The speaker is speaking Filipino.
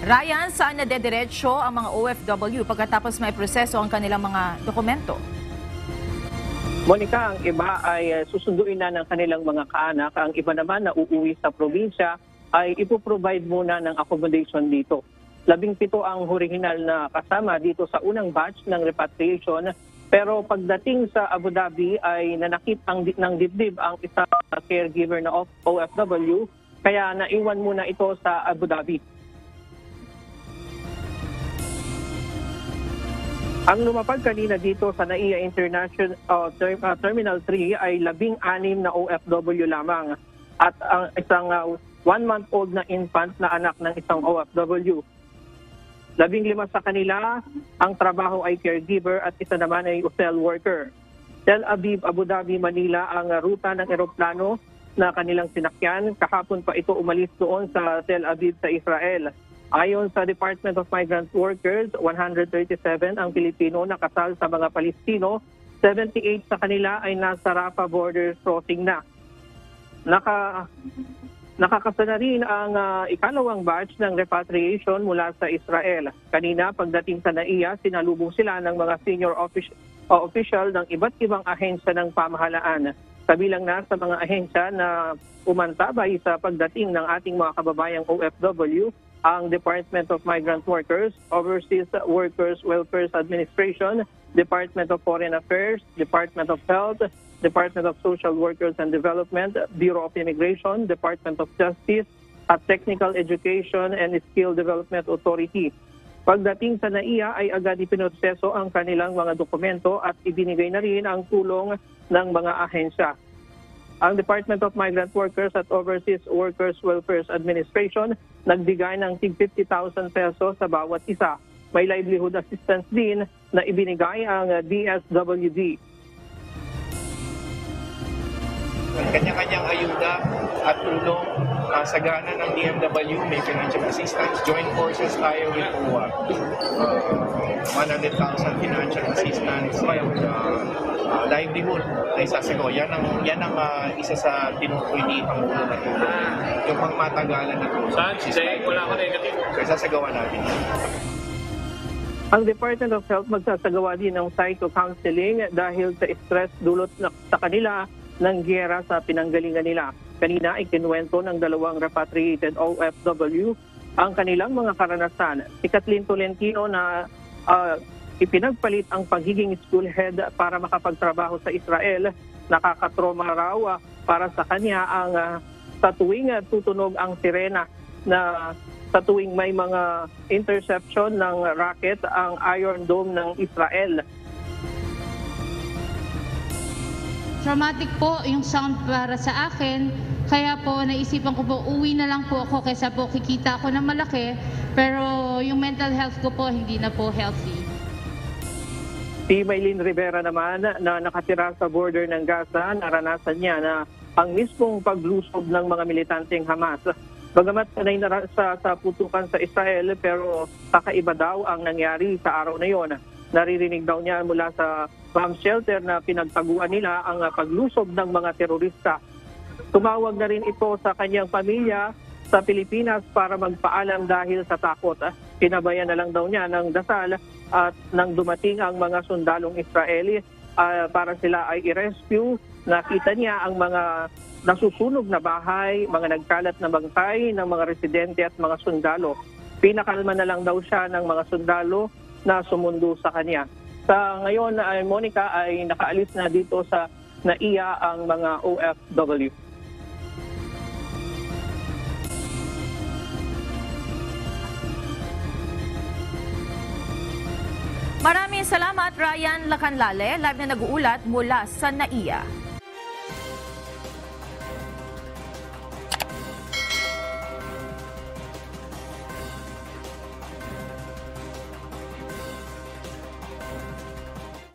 Ryan, saan nadediretso ang mga OFW pagkatapos may proseso ang kanilang mga dokumento? Monica, ang iba ay susunduin na ng kanilang mga kaanak. Ang iba naman na uuwi sa probinsya ay ipoprovide muna ng accommodation dito. 17 ang original na kasama dito sa unang batch ng repatriation. Pero pagdating sa Abu Dhabi ay nanakit ng dibdib ang isang caregiver na OFW. Kaya naiwan muna ito sa Abu Dhabi. Ang lumapag kanina dito sa NAIA International Terminal 3 ay 16 na OFW lamang at ang isang 1-month-old na infant na anak ng isang OFW. 15 sa kanila, ang trabaho ay caregiver at isa naman ay hotel worker. Tel Aviv, Abu Dhabi, Manila ang ruta ng eroplano na kanilang sinakyan. Kahapon pa ito umalis doon sa Tel Aviv sa Israel. Ayon sa Department of Migrant Workers, 137 ang Pilipino na kasal sa mga Palestino, 78 sa kanila ay nasa Rafah border crossing na. Nakakasana rin ang ikalawang batch ng repatriation mula sa Israel. Kanina, pagdating sa NAIA, sinalubong sila ng mga senior official ng iba't ibang ahensya ng pamahalaan. Kabilang na sa mga ahensya na umantabay sa pagdating ng ating mga kababayang OFW, ang Department of Migrant Workers, Overseas Workers Welfare Administration, Department of Foreign Affairs, Department of Health, Department of Social Workers and Development, Bureau of Immigration, Department of Justice, at Technical Education and Skill Development Authority. Pagdating sa NAIA ay agad ipinoseso ang kanilang mga dokumento at ibinigay na rin ang tulong ng mga ahensya. Ang Department of Migrant Workers at Overseas Workers Welfare Administration nagbigay ng tig 50,000 pesos sa bawat isa. May livelihood assistance din na ibinigay ang DSWD. Kanya-kanyang ayuda at tulong sa gana ng DMW, may financial assistance, joint forces tayo with OWA. 100,000 financial assistance, livelihood ay sasagawa. Yan ang isa sa tinutuloy ni Pangulo na ito. Yung pangmatagalan na ito. Saan? Wala ko negative. So, sasagawa natin. Ang Department of Health magsasagawa din ng psycho-counseling dahil sa stress dulot sa kanila ng giyera sa pinanggalingan nila. Kanina, ikinuwento ng dalawang repatriated OFW ang kanilang mga karanasan. Si Kathleen Tolentino na ipinagpalit ang pagiging school head para makapagtrabaho sa Israel. Nakakatroma raw para sa kanya ang sa tuwing tutunog ang sirena na sa tuwing may mga interception ng rocket ang Iron Dome ng Israel. Traumatic po yung sound para sa akin, kaya po naisipan ko po uwi na lang po ako kaysa po kikita ako ng malaki, pero yung mental health ko po hindi na po healthy. Si Maylene Rivera naman na nakatira sa border ng Gaza, naranasan niya na ang mismong paglusob ng mga militanteng Hamas. Bagamat sanay na sa putukan sa Israel, pero kakaiba daw ang nangyari sa araw na yon. Naririnig daw niya mula sa bomb shelter na pinagtaguan nila ang paglusob ng mga terorista. Tumawag na rin ito sa kanyang pamilya sa Pilipinas para magpaalam dahil sa takot. Pinabayan na lang daw niya ng dasal at nang dumating ang mga sundalong Israeli para sila ay i-rescue, nakita niya ang mga nasusunog na bahay, mga nagkalat na bangkay ng mga residente at mga sundalo. Pinakalma na lang daw siya ng mga sundalo na sumundo sa kanya. Sa ngayon, Monica, ay nakaalis na dito sa NAIA ang mga OFW. Maraming salamat, Ryan Lacanlale, live na nag-uulat mula sa NAIA.